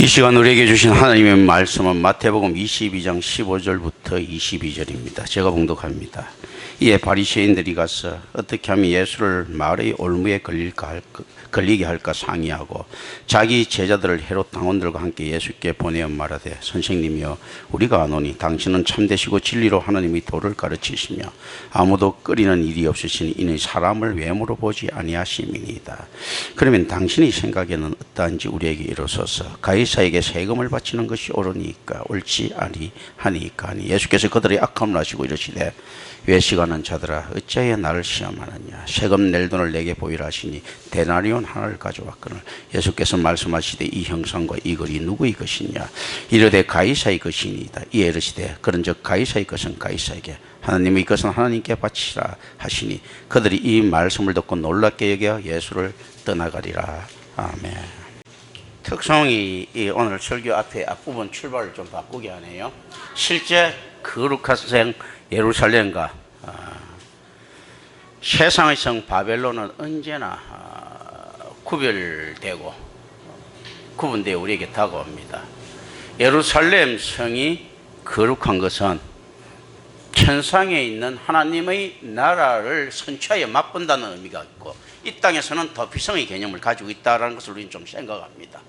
이 시간 우리에게 주신 하나님의 말씀은 마태복음 22장 15절부터 22절입니다. 제가 봉독합니다. 이에 바리새인들이 가서 어떻게 하면 예수를 마을의 올무에 걸리게 할까 상의하고 자기 제자들을 헤롯 당원들과 함께 예수께 보내어 말하되, 선생님이여, 우리가 아노니 당신은 참되시고 진리로 하나님의 도를 가르치시며 아무도 끓이는 일이 없으시니 이는 사람을 외모로 보지 아니하심이니이다. 그러면 당신의 생각에는 어떠한지 우리에게 이르소서. 가이사에게 세금을 바치는 것이 옳으니까 옳지 아니하니까 하니, 예수께서 그들의 악함을 아시고 이르시되, 외식하는 자들아, 어찌하여 나를 시험하느냐? 세금 낼 돈을 내게 보이라 하시니 데나리온 하나를 가져왔거늘, 예수께서 말씀하시되, 이 형상과 이 글이 누구의 것이냐? 이르되 가이사의 것이니이다. 이에 이르시되, 그런즉 가이사의 것은 가이사에게, 하나님의 것은 하나님께 바치라 하시니, 그들이 이 말씀을 듣고 놀랍게 여겨 예수를 떠나가리라. 아멘. 특성이 오늘 설교 앞에 앞부분 출발을 좀 바꾸게 하네요. 실제 거룩한 성 예루살렘과 세상의 성 바벨론은 언제나 구별되고 구분되어 우리에게 다가옵니다. 예루살렘 성이 거룩한 것은 천상에 있는 하나님의 나라를 선취하여 맛본다는 의미가 있고, 이 땅에서는 도피성의 개념을 가지고 있다는 것을 우리는 좀 생각합니다.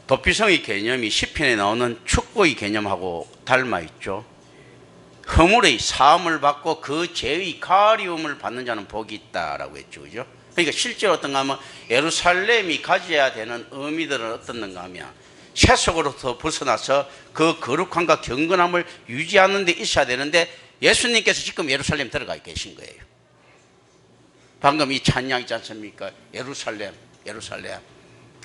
도피성의 개념이 시편에 나오는 축복의 개념하고 닮아 있죠. 허물의 사함을 받고 그 죄의 가리움을 받는 자는 복이 있다라고 했죠. 그죠? 그러니까 실제로 어떤가 하면 예루살렘이 가져야 되는 의미들은 어떻는가 하면, 세속으로부터 벗어나서 그 거룩함과 경건함을 유지하는 데 있어야 되는데, 예수님께서 지금 예루살렘 들어가 계신 거예요. 방금 이 찬양 있지 않습니까? 예루살렘, 예루살렘.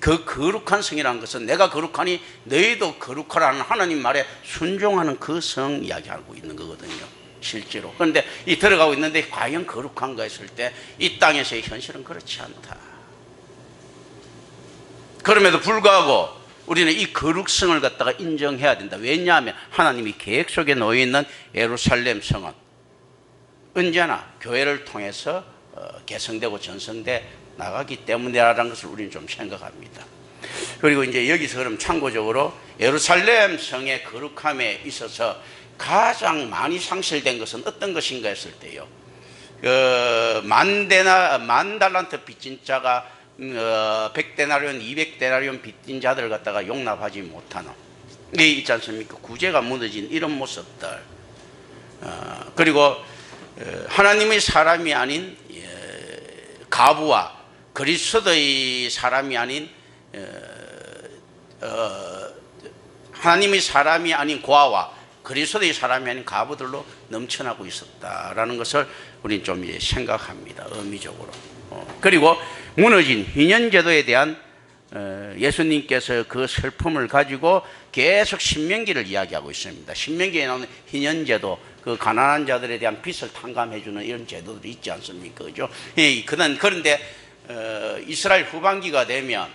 그 거룩한 성이라는 것은 내가 거룩하니 너희도 거룩하라는 하나님 말에 순종하는 그 성 이야기하고 있는 거거든요, 실제로. 그런데 이 들어가고 있는데 과연 거룩한가 했을 때 이 땅에서의 현실은 그렇지 않다. 그럼에도 불구하고 우리는 이 거룩성을 갖다가 인정해야 된다. 왜냐하면 하나님이 계획 속에 놓여있는 예루살렘 성은 언제나 교회를 통해서 개성되고 전성돼 나가기 때문이라는 것을 우리는 좀 생각합니다. 그리고 이제 여기서 그럼 참고적으로 예루살렘 성의 거룩함에 있어서 가장 많이 상실된 것은 어떤 것인가 했을 때요, 만 달란트 빚진 자가 100데나리온, 200데나리온 빚진 자들을 갖다가 용납하지 못하는 게 있지 않습니까? 구제가 무너진 이런 모습들. 그리고 하나님의 사람이 아닌 가부와 그리스도의 사람이 아닌 하나님의 사람이 아닌 고아와 그리스도의 사람이 아닌 가부들로 넘쳐나고 있었다라는 것을 우리는 좀 이제 생각합니다, 의미적으로. 그리고 무너진 희년제도에 대한 예수님께서 그 슬픔을 가지고 계속 신명기를 이야기하고 있습니다. 신명기에 나오는 희년제도, 그 가난한 자들에 대한 빚을 탕감해주는 이런 제도들이 있지 않습니까? 그죠? 그런데 이스라엘 후반기가 되면,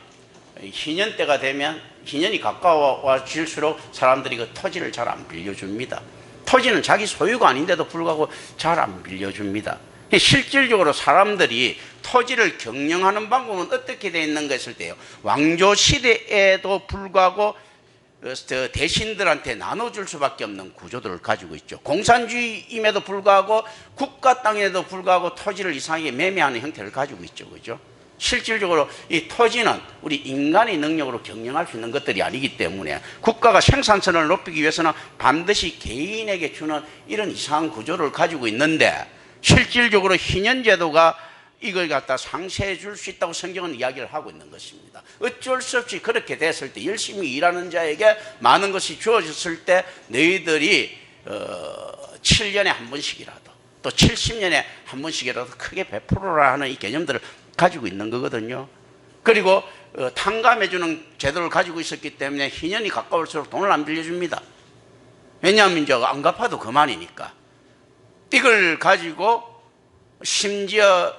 희년 때가 되면, 희년이 가까워질수록 사람들이 그 토지를 잘 안 빌려줍니다. 토지는 자기 소유가 아닌데도 불구하고 잘 안 빌려줍니다. 실질적으로 사람들이 토지를 경영하는 방법은 어떻게 되어 있는가 했을 때요, 왕조 시대에도 불구하고 대신들한테 나눠줄 수밖에 없는 구조들을 가지고 있죠. 공산주의임에도 불구하고 국가 땅에도 불구하고 토지를 이상하게 매매하는 형태를 가지고 있죠. 그죠? 실질적으로 이 토지는 우리 인간의 능력으로 경영할 수 있는 것들이 아니기 때문에 국가가 생산성을 높이기 위해서는 반드시 개인에게 주는 이런 이상한 구조를 가지고 있는데, 실질적으로 희년제도가 이걸 갖다 상쇄해 줄 수 있다고 성경은 이야기를 하고 있는 것입니다. 어쩔 수 없이 그렇게 됐을 때, 열심히 일하는 자에게 많은 것이 주어졌을 때 너희들이 7년에 한 번씩이라도 또 70년에 한 번씩이라도 크게 베풀어라 하는 이 개념들을 가지고 있는 거거든요. 그리고 탕감해주는 제도를 가지고 있었기 때문에 희년이 가까울수록 돈을 안 빌려줍니다. 왜냐하면 이제 안 갚아도 그만이니까. 이걸 가지고 심지어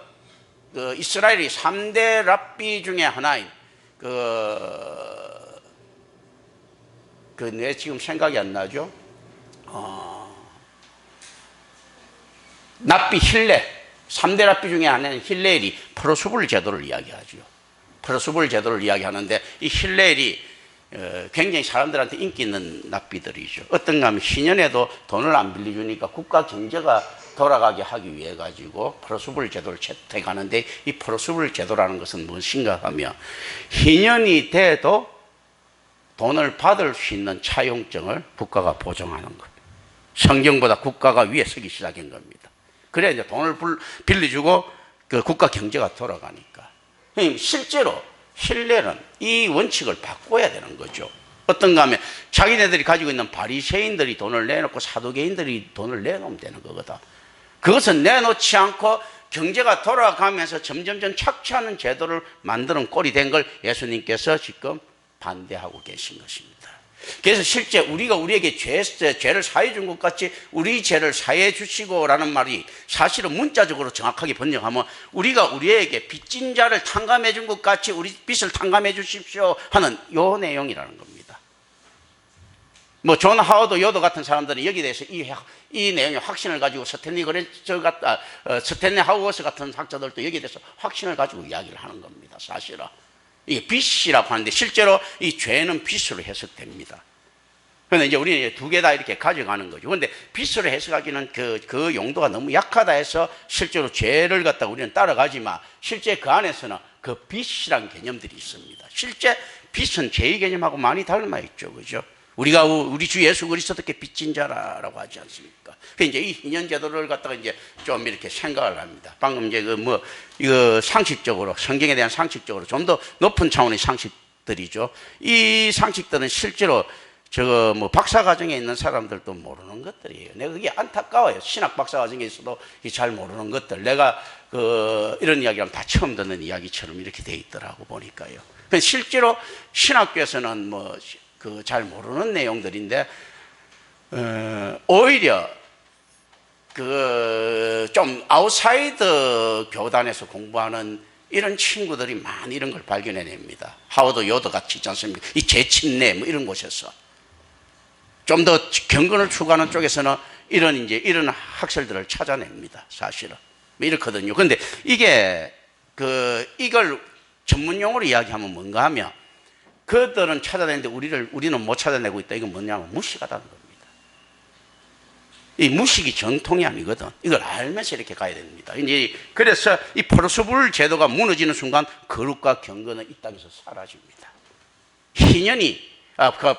이스라엘이 3대 랍비 중에 하나인 내 지금 생각이 안 나죠? 랍비 힐렐, 3대 랍비 중에 하나인 힐렐이 프로수불 제도를 이야기하죠. 프로수불 제도를 이야기하는데, 이 힐렐이 굉장히 사람들한테 인기 있는 납비들이죠. 어떤가 하면 신년에도 돈을 안 빌려주니까 국가 경제가 돌아가게 하기 위해 가지고 프로수불 제도를 채택하는데, 이 프로수불 제도라는 것은 무엇인가 하면 희년이 돼도 돈을 받을 수 있는 차용증을 국가가 보장하는 거예요. 성경보다 국가가 위에 서기 시작한 겁니다. 그래야 이제 돈을 빌려주고 그 국가 경제가 돌아가니까. 실제로 신뢰는 이 원칙을 바꿔야 되는 거죠. 어떤가 하면 자기네들이 가지고 있는 바리새인들이 돈을 내놓고 사두개인들이 돈을 내놓으면 되는 거거든. 그것은 내놓지 않고 경제가 돌아가면서 점점점 착취하는 제도를 만드는 꼴이 된 걸 예수님께서 지금 반대하고 계신 것입니다. 그래서 실제 우리가 우리에게 죄를 사해 준 것 같이 우리 죄를 사해 주시고라는 말이 사실은 문자적으로 정확하게 번역하면 우리가 우리에게 빚진 자를 탕감해 준 것 같이 우리 빚을 탕감해 주십시오 하는 요 내용이라는 겁니다. 뭐 존 하워드 요더 같은 사람들은 여기에 대해서 이 내용의 확신을 가지고 스탠리 하우어스 같은 학자들도 여기에 대해서 확신을 가지고 이야기를 하는 겁니다. 사실은 이게 빚이라고 하는데 실제로 이 죄는 빚으로 해석됩니다. 그런데 이제 우리는 두 개 다 이렇게 가져가는 거죠. 그런데 빚으로 해석하기는 그 용도가 너무 약하다 해서 실제로 죄를 갖다가 우리는 따라가지만 실제 그 안에서는 그 빚이란 개념들이 있습니다. 실제 빚은 죄의 개념하고 많이 닮아 있죠. 그죠? 우리가 우리 주 예수 그리스도께 빚진 자라고 하지 않습니까? 그 이제 이 희년 제도를 갖다가 이제 좀 이렇게 생각을 합니다. 방금 이제 이거 상식적으로, 성경에 대한 상식적으로 좀 더 높은 차원의 상식들이죠. 이 상식들은 실제로 박사 과정에 있는 사람들도 모르는 것들이에요. 내가 그게 안타까워요. 신학 박사 과정에 있어도 잘 모르는 것들. 내가 이런 이야기하면 다 처음 듣는 이야기처럼 이렇게 돼 있더라고 보니까요. 실제로 신학교에서는 잘 모르는 내용들인데, 오히려 좀 아웃사이더 교단에서 공부하는 이런 친구들이 많이 이런 걸 발견해냅니다. 하워드 요더 같이 있지 않습니까? 이 재침내 이런 곳에서 좀 더 경건을 추구하는 쪽에서는 이런 학설들을 찾아냅니다. 사실은 이렇거든요. 그런데 이걸 전문 용어로 이야기하면 뭔가 하면 그들은 찾아내는데 우리는 못 찾아내고 있다. 이건 뭐냐면 무식하다는 겁니다. 이 무식이 정통이 아니거든. 이걸 알면서 이렇게 가야 됩니다. 그래서 이 프로수불 제도가 무너지는 순간 거룩과 경건은 이 땅에서 사라집니다.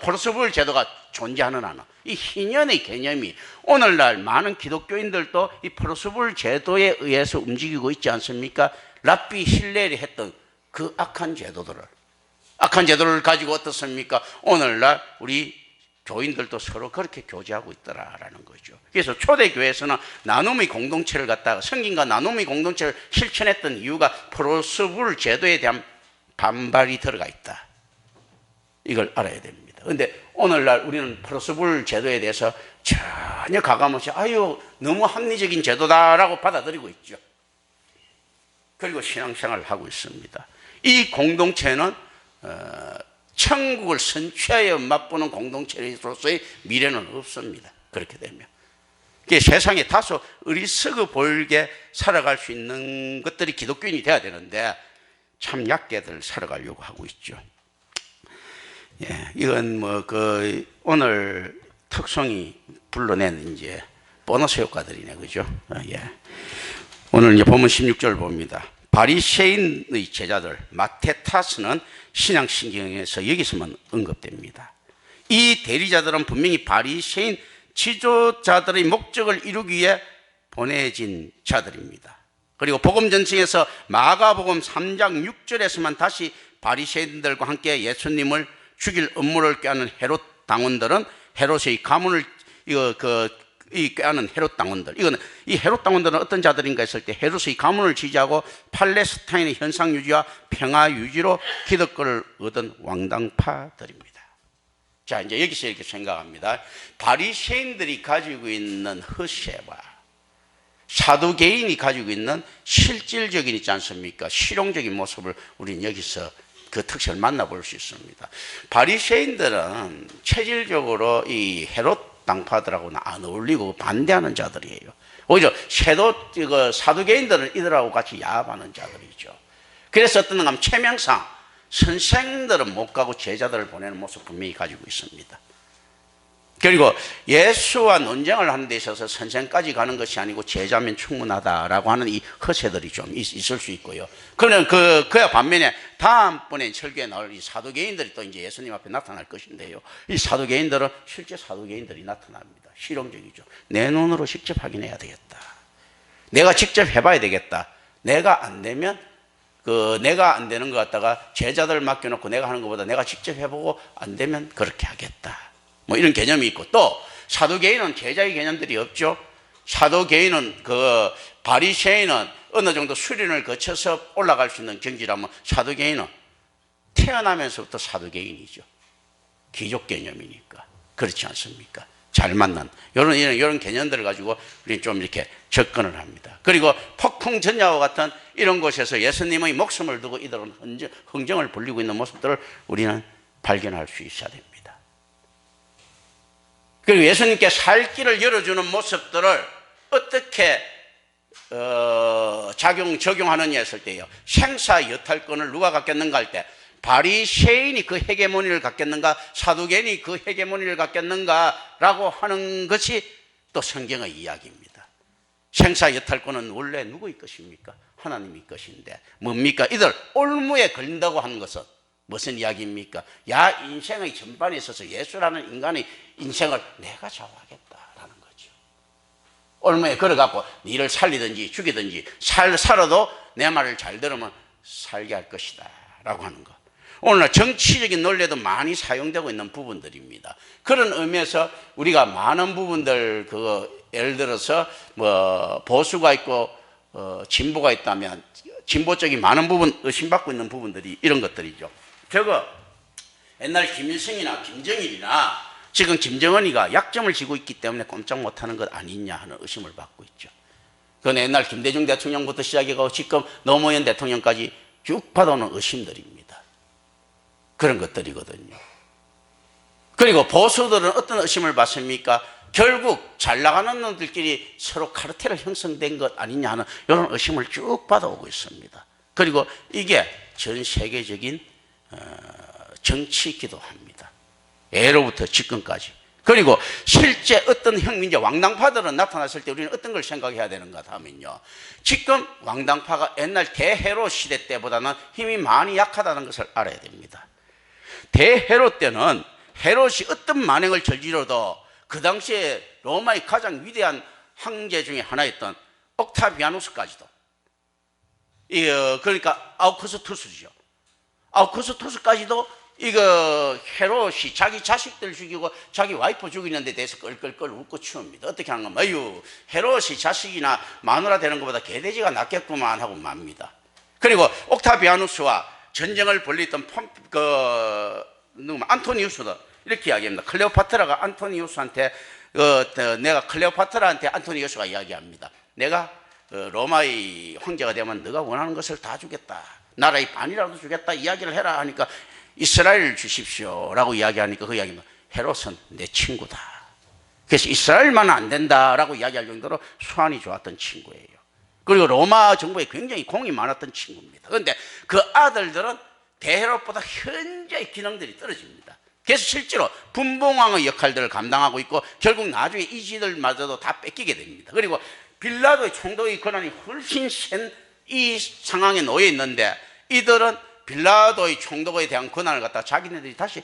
프로수불 제도가 존재하는 한은 이 희년의 개념이 오늘날 많은 기독교인들도 이 프로수불 제도에 의해서 움직이고 있지 않습니까? 랍비 힐렐이 했던 그 악한 제도를 가지고 어떻습니까? 오늘날 우리 교인들도 서로 그렇게 교제하고 있더라라는 거죠. 그래서 초대교회에서는 나눔의 공동체를 갖다가 성경과 나눔의 공동체를 실천했던 이유가 프로수불 제도에 대한 반발이 들어가 있다. 이걸 알아야 됩니다. 그런데 오늘날 우리는 프로수불 제도에 대해서 전혀 가감없이 너무 합리적인 제도다라고 받아들이고 있죠. 그리고 신앙생활을 하고 있습니다. 이 공동체는 천국을 선취하여 맛보는 공동체로서의 미래는 없습니다. 그렇게 되면 세상에 다소 어리석어 보이게 살아갈 수 있는 것들이 기독교인이 돼야 되는데 참 얕게들 살아가려고 하고 있죠. 이건 오늘 특성이 불러낸 이제 보너스 효과들이네, 그죠? 오늘 이제 본문 16절 봅니다. 바리새인의 제자들 마테타스는 신약신경에서 여기서만 언급됩니다. 이 대리자들은 분명히 바리새인 지도자들의 목적을 이루기 위해 보내진 자들입니다. 그리고 복음 전승에서 마가복음 3장 6절에서만 다시 바리새인들과 함께 예수님을 죽일 음모를 꾀하는 헤롯 당원들은 헤롯의 가문을 꾀하는 헤롯 당원들, 이 헤롯 당원들은 어떤 자들인가 했을 때 헤롯의 가문을 지지하고 팔레스타인의 현상 유지와 평화 유지로 기득권을 얻은 왕당파들입니다. 자, 이제 여기서 이렇게 생각합니다. 바리새인들이 가지고 있는 허세와 사두개인이 가지고 있는 실질적인 있지 않습니까? 실용적인 모습을 우리는 여기서 그 특성을 만나볼 수 있습니다. 바리새인들은 체질적으로 이 헤롯 당파들하고는 안 어울리고 반대하는 자들이에요. 오히려 사두개인들은 이들하고 같이 야합하는 자들이죠. 그래서 어떤 하면 체명상 선생들은 못 가고 제자들을 보내는 모습 분명히 가지고 있습니다. 그리고 예수와 논쟁을 하는 데 있어서 선생까지 가는 것이 아니고 제자면 충분하다라고 하는 이 허세들이 좀 있을 수 있고요. 그는 그야 반면에 다음번에 설교에 나올 이 사두개인들이 또 이제 예수님 앞에 나타날 것인데요. 이 사두개인들은 실제 사두개인들이 나타납니다. 실용적이죠. 내 눈으로 직접 확인해야 되겠다. 내가 직접 해봐야 되겠다. 내가 안 되면 내가 안 되는 것 같다가 제자들 맡겨놓고 내가 하는 것보다 내가 직접 해보고 안 되면 그렇게 하겠다. 뭐 이런 개념이 있고, 또 사두개인은 제자의 개념들이 없죠. 사두개인은 바리새인은 어느 정도 수련을 거쳐서 올라갈 수 있는 경지라면 사두개인은 태어나면서부터 사두개인이죠. 귀족 개념이니까. 그렇지 않습니까? 잘 만난 이런 개념들을 가지고 우리는 좀 이렇게 접근을 합니다. 그리고 폭풍전야와 같은 이런 곳에서 예수님의 목숨을 두고 이들은 흥정을 불리고 있는 모습들을 우리는 발견할 수 있어야 됩니다. 그리고 예수님께 살 길을 열어주는 모습들을 어떻게 적용하느냐 했을 때요, 생사 여탈권을 누가 갖겠는가 할 때 바리새인이 그 헤게모니를 갖겠는가, 사두개인이 그 헤게모니를 갖겠는가라고 하는 것이 또 성경의 이야기입니다. 생사 여탈권은 원래 누구의 것입니까? 하나님의 것인데 뭡니까? 이들 올무에 걸린다고 하는 것은 무슨 이야기입니까? 인생의 전반에 있어서 예수라는 인간의 인생을 내가 좌우하겠다라는 거죠. 올무에 걸어갖고 니를 살리든지 죽이든지 살아도 내 말을 잘 들으면 살게 할 것이다 라고 하는 것. 오늘날 정치적인 논리에도 많이 사용되고 있는 부분들입니다. 그런 의미에서 우리가 많은 부분들 예를 들어서 뭐 보수가 있고 진보가 있다면 진보적인 많은 부분 의심받고 있는 부분들이 이런 것들이죠. 옛날 김일성이나 김정일이나 지금 김정은이가 약점을 지고 있기 때문에 꼼짝 못하는 것 아니냐 하는 의심을 받고 있죠. 그건 옛날 김대중 대통령부터 시작해서 지금 노무현 대통령까지 쭉 받아오는 의심들입니다. 그런 것들이거든요. 그리고 보수들은 어떤 의심을 받습니까? 결국 잘 나가는 놈들끼리 서로 카르텔을 형성된 것 아니냐 하는 이런 의심을 쭉 받아오고 있습니다. 그리고 이게 전 세계적인 정치이기도 합니다. 예로부터 지금까지. 그리고 실제 어떤 혁명제 왕당파들은 나타났을 때 우리는 어떤 걸 생각해야 되는가 하면요, 지금 왕당파가 옛날 대헤롯 시대 때보다는 힘이 많이 약하다는 것을 알아야 됩니다. 대헤롯 때는 헤롯이 어떤 만행을 저지러도 그 당시에 로마의 가장 위대한 황제 중에 하나였던 옥타비아누스까지도, 그러니까 아우구스투스죠. 아우구스투스까지도 헤롯이 자기 자식들 죽이고 자기 와이프 죽이는 데 대해서 끌끌끌 웃고 치웁니다. 어떻게 하는 겁니까? 헤롯이 자식이나 마누라 되는 것보다 개돼지가 낫겠구만 하고 맙니다. 그리고 옥타비아누스와 전쟁을 벌였던 안토니우스도 이렇게 이야기합니다. 클레오파트라가 안토니우스한테 내가 클레오파트라한테 안토니우스가 이야기합니다. 내가 로마의 황제가 되면 네가 원하는 것을 다 주겠다. 나라의 반이라도 주겠다. 이야기를 해라 하니까 이스라엘을 주십시오 라고 이야기하니까 그 이야기는 헤롯은 내 친구다. 그래서 이스라엘만 안 된다라고 이야기할 정도로 수완이 좋았던 친구예요. 그리고 로마 정부에 굉장히 공이 많았던 친구입니다. 그런데 그 아들들은 대헤롯보다 현저히 기능들이 떨어집니다. 그래서 실제로 분봉왕의 역할들을 감당하고 있고 결국 나중에 이지들마저도 다 뺏기게 됩니다. 그리고 빌라도의 총독의 권한이 훨씬 센 이 상황에 놓여 있는데 이들은 빌라도의 총독에 대한 권한을 갖다 자기네들이 다시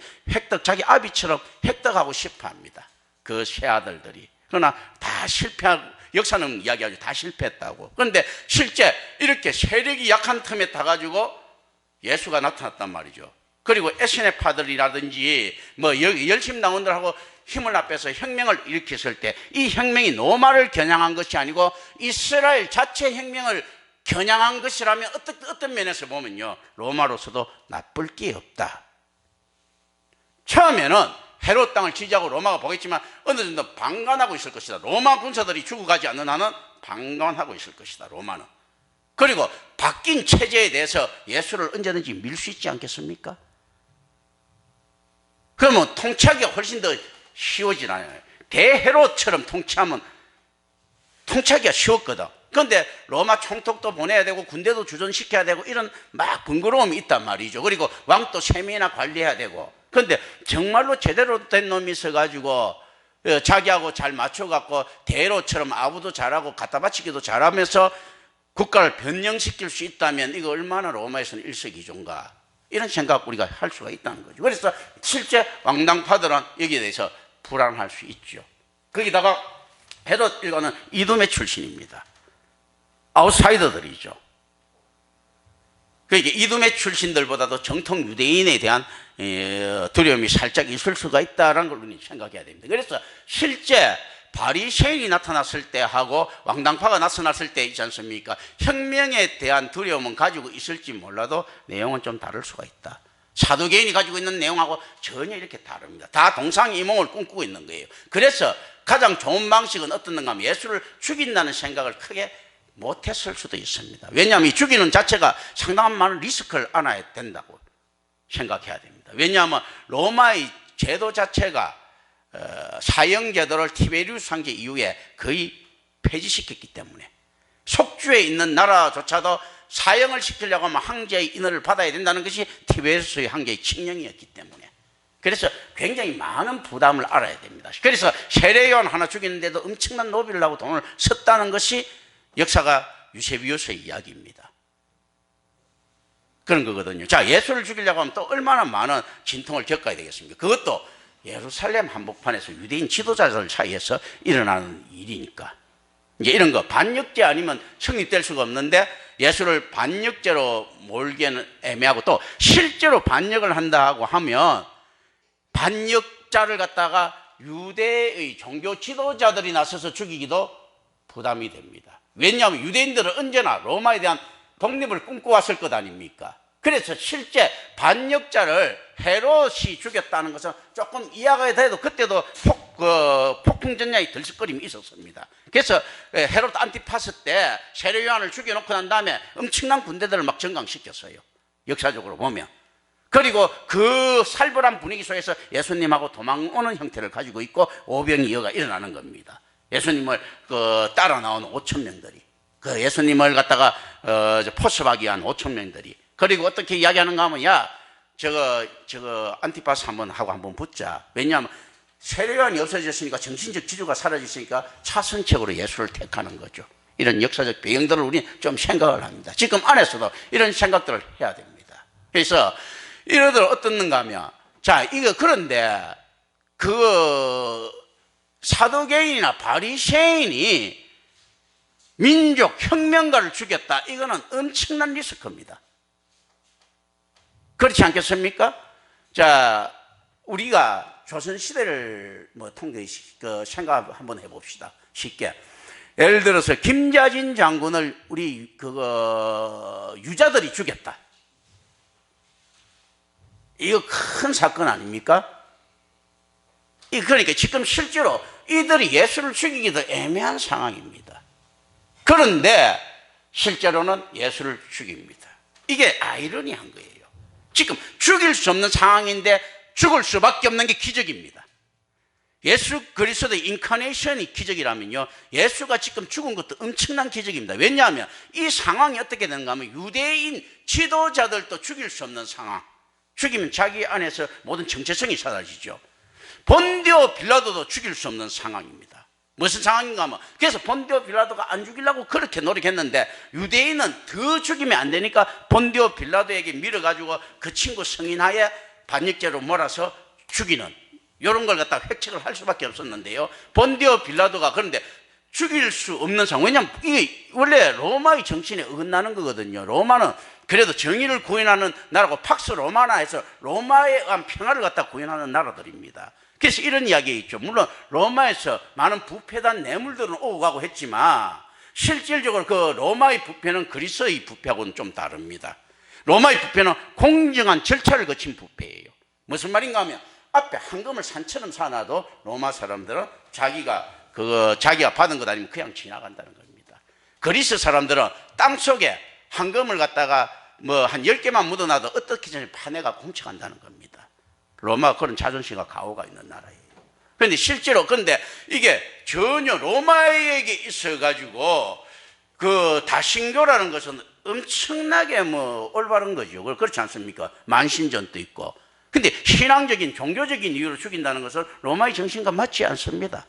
자기 아비처럼 획득하고 싶어 합니다. 그 세 아들들이. 그러나 다 역사는 이야기하죠. 다 실패했다고. 그런데 실제 이렇게 세력이 약한 틈에 타가지고 예수가 나타났단 말이죠. 그리고 에스네파들이라든지 열심당원들하고 힘을 합해서 혁명을 일으켰을 때 이 혁명이 로마를 겨냥한 것이 아니고 이스라엘 자체 혁명을 겨냥한 것이라면 어떤 면에서 보면요, 로마로서도 나쁠 게 없다. 처음에는 헤롯 땅을 지지하고 로마가 보겠지만 어느 정도 방관하고 있을 것이다. 로마 군사들이 죽어가지 않는 한은 방관하고 있을 것이다, 로마는. 그리고 바뀐 체제에 대해서 예수를 언제든지 밀 수 있지 않겠습니까? 그러면 통치하기가 훨씬 더 쉬워지나요? 대헤롯처럼 통치하면 통치하기가 쉬웠거든. 그런데 로마 총독도 보내야 되고 군대도 주전시켜야 되고 이런 막 번거로움이 있단 말이죠. 그리고 왕도 세미나 관리해야 되고. 그런데 정말로 제대로 된 놈이 있어가지고 자기하고 잘 맞춰갖고 대로처럼 아부도 잘하고 갖다 바치기도 잘하면서 국가를 변형시킬 수 있다면 이거 얼마나 로마에서는 일석이조인가, 이런 생각 우리가 할 수가 있다는 거죠. 그래서 실제 왕당파들은 여기에 대해서 불안할 수 있죠. 거기다가 헤롯 일가는 이두메 출신입니다. 아웃사이더들이죠. 그러니까 이두메 출신들보다도 정통 유대인에 대한 두려움이 살짝 있을 수가 있다는 걸 우리는 생각해야 됩니다. 그래서 실제 바리새인이 나타났을 때 하고 왕당파가 나타났을 때 있지 않습니까? 혁명에 대한 두려움은 가지고 있을지 몰라도 내용은 좀 다를 수가 있다. 사두개인이 가지고 있는 내용하고 전혀 이렇게 다릅니다. 다 동상이몽을 꿈꾸고 있는 거예요. 그래서 가장 좋은 방식은 어떻는가 하면 예수를 죽인다는 생각을 크게 못했을 수도 있습니다. 왜냐하면 이 죽이는 자체가 상당한 많은 리스크를 안아야 된다고 생각해야 됩니다. 왜냐하면 로마의 제도 자체가 사형제도를 티베리우스 황제 이후에 거의 폐지시켰기 때문에 속주에 있는 나라조차도 사형을 시키려고 하면 황제의 인허를 받아야 된다는 것이 티베리우스의 황제의 칙령이었기 때문에, 그래서 굉장히 많은 부담을 알아야 됩니다. 그래서 세례요한 하나 죽이는데도 엄청난 노비를 하고 돈을 썼다는 것이 역사가 유세비우스의 이야기입니다. 그런 거거든요. 자, 예수를 죽이려고 하면 또 얼마나 많은 진통을 겪어야 되겠습니까? 그것도 예루살렘 한복판에서 유대인 지도자들 사이에서 일어나는 일이니까. 이제 이런 거 반역죄 아니면 성립될 수가 없는데 예수를 반역죄로 몰기에는 애매하고, 또 실제로 반역을 한다 하고 하면 반역자를 갖다가 유대의 종교 지도자들이 나서서 죽이기도 부담이 됩니다. 왜냐하면 유대인들은 언제나 로마에 대한 독립을 꿈꿔왔을 것 아닙니까? 그래서 실제 반역자를 헤롯이 죽였다는 것은 조금 이해가 돼도 그때도 폭풍전야의 들썩거림이 있었습니다. 그래서 헤롯 안티파스 때 세례요한을 죽여놓고 난 다음에 엄청난 군대들을 막 정강시켰어요. 역사적으로 보면. 그리고 그 살벌한 분위기 속에서 예수님하고 도망오는 형태를 가지고 있고 오병이어가 일어나는 겁니다. 예수님을 따라 나온 5천 명들이, 그 예수님을 갖다가 포섭하기 위한 5천 명들이, 그리고 어떻게 이야기하는가 하면, 야, 저거 안티파스 한번 붙자. 왜냐하면 세례요한이 없어졌으니까 정신적 지주가 사라졌으니까 차선책으로 예수를 택하는 거죠. 이런 역사적 배경들을 우리는 좀 생각을 합니다. 지금 안에서도 이런 생각들을 해야 됩니다. 그래서 이러들 어떻는가 하면, 자, 이거 그런데 사두개인이나 바리새인이 민족 혁명가를 죽였다, 이거는 엄청난 리스크입니다. 그렇지 않겠습니까? 자, 우리가 조선시대를 생각 한번 해봅시다. 쉽게. 예를 들어서 김자진 장군을 우리 유자들이 죽였다. 이거 큰 사건 아닙니까? 그러니까 지금 실제로 이들이 예수를 죽이기도 애매한 상황입니다. 그런데 실제로는 예수를 죽입니다. 이게 아이러니한 거예요. 지금 죽일 수 없는 상황인데 죽을 수밖에 없는 게 기적입니다. 예수 그리스도의 인카네이션이 기적이라면요, 예수가 지금 죽은 것도 엄청난 기적입니다. 왜냐하면 이 상황이 어떻게 되는가 하면 유대인 지도자들도 죽일 수 없는 상황, 죽이면 자기 안에서 모든 정체성이 사라지죠. 본디오 빌라도도 죽일 수 없는 상황입니다. 무슨 상황인가 하면, 그래서 본디오 빌라도가 안 죽이려고 그렇게 노력했는데 유대인은 더 죽이면 안 되니까 본디오 빌라도에게 밀어가지고 그 친구 승인하에 반역죄로 몰아서 죽이는, 이런 걸 갖다 획책을 할 수밖에 없었는데요, 본디오 빌라도가 그런데 죽일 수 없는 상황. 왜냐하면 이게 원래 로마의 정신에 어긋나는 거거든요. 로마는 그래도 정의를 구현하는 나라고 팍스 로마나에서 로마에 의한 평화를 갖다 구현하는 나라들입니다. 그래서 이런 이야기가 있죠. 물론 로마에서 많은 부패단 뇌물들은 오고 가고 했지만 실질적으로 그 로마의 부패는 그리스의 부패하고는 좀 다릅니다. 로마의 부패는 공정한 절차를 거친 부패예요. 무슨 말인가 하면 앞에 황금을 산처럼 사놔도 로마 사람들은 자기가 받은 것 아니면 그냥 지나간다는 겁니다. 그리스 사람들은 땅속에 황금을 갖다가 한 10개만 묻어놔도 어떻게 전에 파내가 훔쳐간다는 겁니다. 로마가 그런 자존심과 가오가 있는 나라예요. 그런데 실제로, 그런데 이게 전혀 로마에게 있어가지고 그 다신교라는 것은 엄청나게 뭐 올바른 거죠. 그렇지 않습니까? 만신전도 있고. 근데 신앙적인 종교적인 이유로 죽인다는 것은 로마의 정신과 맞지 않습니다.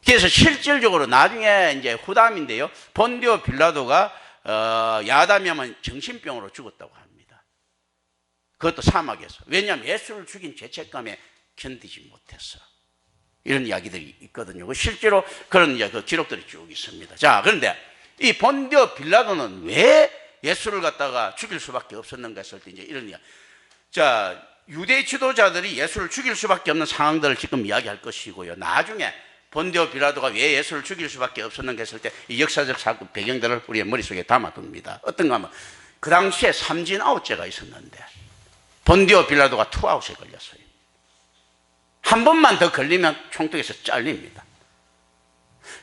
그래서 실질적으로 나중에 이제 후담인데요, 본디오 빌라도가 야담이면 정신병으로 죽었다고 합니다. 그것도 사막에서. 왜냐하면 예수를 죽인 죄책감에 견디지 못했어. 이런 이야기들이 있거든요. 실제로 그런 이제 그 기록들이 쭉 있습니다. 자, 그런데 이 본디오 빌라도는 왜 예수를 갖다가 죽일 수밖에 없었는가 했을 때 이제 이런 이야기. 자, 유대 지도자들이 예수를 죽일 수밖에 없는 상황들을 지금 이야기할 것이고요. 나중에 본디오 빌라도가 왜 예수를 죽일 수밖에 없었는가 했을 때 이 역사적 사건 배경들을 우리의 머릿속에 담아둡니다. 어떤가 하면 그 당시에 삼진아웃제가 있었는데 본디오 빌라도가 투아웃에 걸렸어요. 한 번만 더 걸리면 총독에서 잘립니다.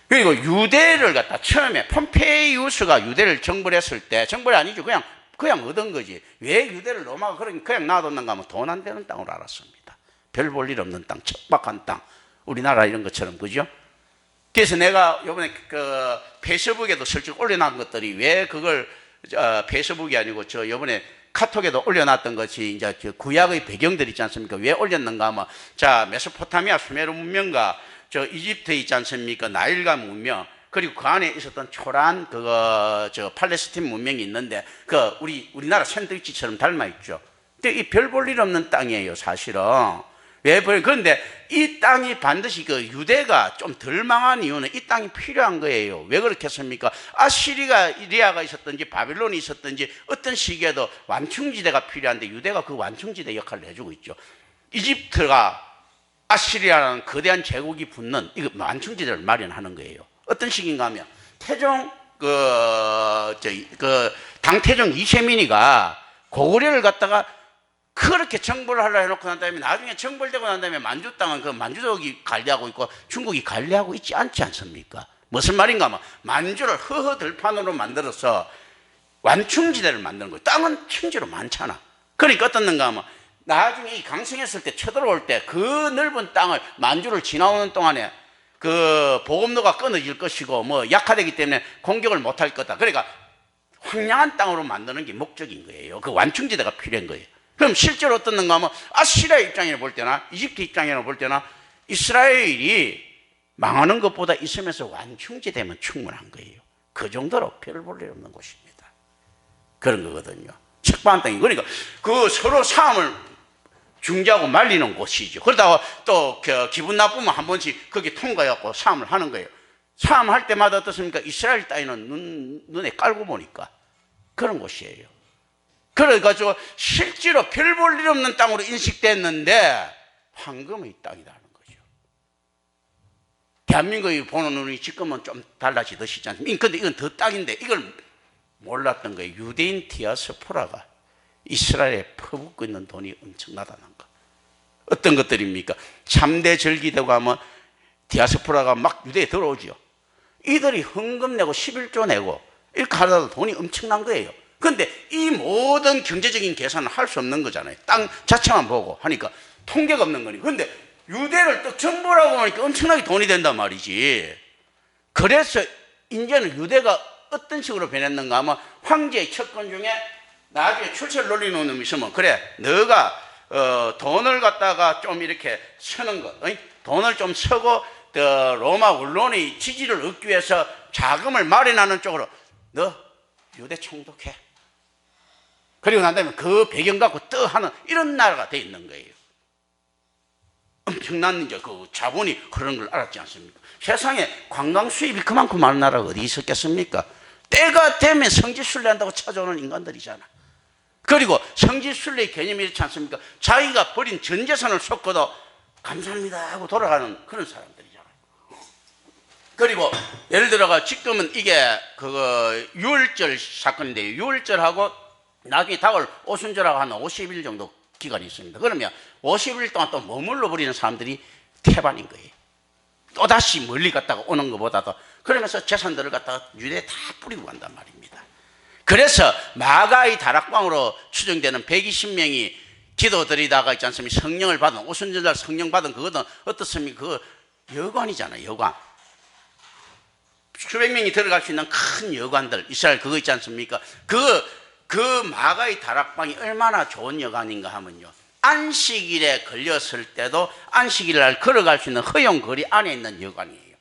그리고 유대를 갖다 처음에 폼페이우스가 유대를 정벌했을 때, 정벌이 아니죠. 그냥 얻은 거지. 왜 유대를 로마가 그냥 놔뒀는가 하면 돈 안 되는 땅으로 알았습니다. 별 볼 일 없는 땅, 척박한 땅. 우리나라 이런 것처럼, 그죠? 그래서 내가 요번에 그 페이스북에도 슬쩍 올려놓은 것들이 왜 그걸, 페이스북이 아니고 요번에 카톡에도 올려놨던 것이 이제 구약의 배경들 있지 않습니까? 왜 올렸는가 하면, 자, 메소포타미아 수메르 문명과 이집트에 있지 않습니까? 나일강 문명, 그리고 그 안에 있었던 초란 팔레스틴 문명이 있는데, 우리나라 샌드위치처럼 닮아있죠. 근데 이 별 볼 일 없는 땅이에요, 사실은. 그런데 이 땅이 반드시 그 유대가 좀 덜 망한 이유는 이 땅이 필요한 거예요. 왜 그렇겠습니까? 아시리아가 있었든지 바빌론이 있었든지 어떤 시기에도 완충지대가 필요한데 유대가 그 완충지대 역할을 해주고 있죠. 이집트가 아시리아라는 거대한 제국이 붙는 이거 완충지대를 마련하는 거예요. 어떤 시기인가 하면 당태종 이세민이가 고구려를 갖다가 그렇게 정벌을 하려 해놓고 난 다음에 나중에 정벌되고 난 다음에 만주 땅은 그 만주족이 관리하고 있고 중국이 관리하고 있지 않지 않습니까? 무슨 말인가 하면 만주를 허허들판으로 만들어서 완충지대를 만드는 거예요. 땅은 천지로 많잖아. 그러니까 어떻는가 하면 나중에 이 강성했을 때 쳐들어올 때 그 넓은 땅을 만주를 지나오는 동안에 그 보급로가 끊어질 것이고 뭐 약화되기 때문에 공격을 못할 거다. 그러니까 황량한 땅으로 만드는 게 목적인 거예요. 그 완충지대가 필요한 거예요. 그럼 실제로 어떻는가 하면 아시리아 입장에서 볼 때나 이집트 입장에서 볼 때나 이스라엘이 망하는 것보다 있으면서 완충지대면 충분한 거예요. 그 정도로 별 볼 일 없는 곳입니다. 그런 거거든요. 척박한 땅이. 그러니까 그 서로 싸움을 중재하고 말리는 곳이죠. 그러다가 또 기분 나쁘면 한 번씩 거기 통과해갖고 싸움을 하는 거예요. 싸움할 때마다 어떻습니까? 이스라엘 따위는 눈에 깔고 보니까 그런 곳이에요. 그래가지고 실제로 별 볼 일 없는 땅으로 인식됐는데 황금의 땅이라는 거죠. 대한민국이 보는 눈이 지금은 좀 달라지듯이 있지 않습니까? 근데 이건 더 땅인데 이걸 몰랐던 거예요. 유대인 디아스포라가 이스라엘에 퍼붓고 있는 돈이 엄청나다는 거. 어떤 것들입니까? 참대 절기되고 하면 디아스포라가 막 유대에 들어오죠. 이들이 헌금 내고 11조 내고 이렇게 하다가 돈이 엄청난 거예요. 그런데 이 모든 경제적인 계산을 할 수 없는 거잖아요. 땅 자체만 보고 하니까 통계가 없는 거니까. 그런데 유대를 또 정벌하고 하니까 엄청나게 돈이 된단 말이지. 그래서 이제는 유대가 어떤 식으로 변했는가 하면 황제의 척권 중에 나중에 출세를 노리는 놈이 있으면 그래 너가 돈을 갖다가 좀 이렇게 쓰는 것, 돈을 좀 쓰고 로마 언론의 지지를 얻기 위해서 자금을 마련하는 쪽으로 너 유대 총독해. 그리고 난 다음에 그 배경 갖고 떠 하는 이런 나라가 돼 있는 거예요. 엄청난 이제 그 자본이 흐르는 걸 알았지 않습니까? 세상에 관광 수입이 그만큼 많은 나라가 어디 있었겠습니까? 때가 되면 성지순례 한다고 찾아오는 인간들이잖아. 그리고 성지순례의 개념이 있지 않습니까? 자기가 버린 전 재산을 쏟고도 감사합니다 하고 돌아가는 그런 사람들이잖아요. 그리고 예를 들어가 지금은 이게 유월절 사건인데요. 유월절하고 나중에 다가올 오순절하고 한 50일 정도 기간이 있습니다. 그러면 50일 동안 또 머물러 버리는 사람들이 태반인 거예요. 또다시 멀리 갔다가 오는 것보다도 그러면서 재산들을 갖다가 유대에 다 뿌리고 간단 말입니다. 그래서 마가의 다락방으로 추정되는 120명이 기도드리다가 있지 않습니까? 성령을 받은 오순절날 성령 받은 그거는 어떻습니까? 그거 여관이잖아요. 여관. 수백 명이 들어갈 수 있는 큰 여관들, 이스라엘 그거 있지 않습니까? 그 마가의 다락방이 얼마나 좋은 여관인가 하면요, 안식일에 걸렸을 때도 안식일 날 걸어갈 수 있는 허용거리 안에 있는 여관이에요.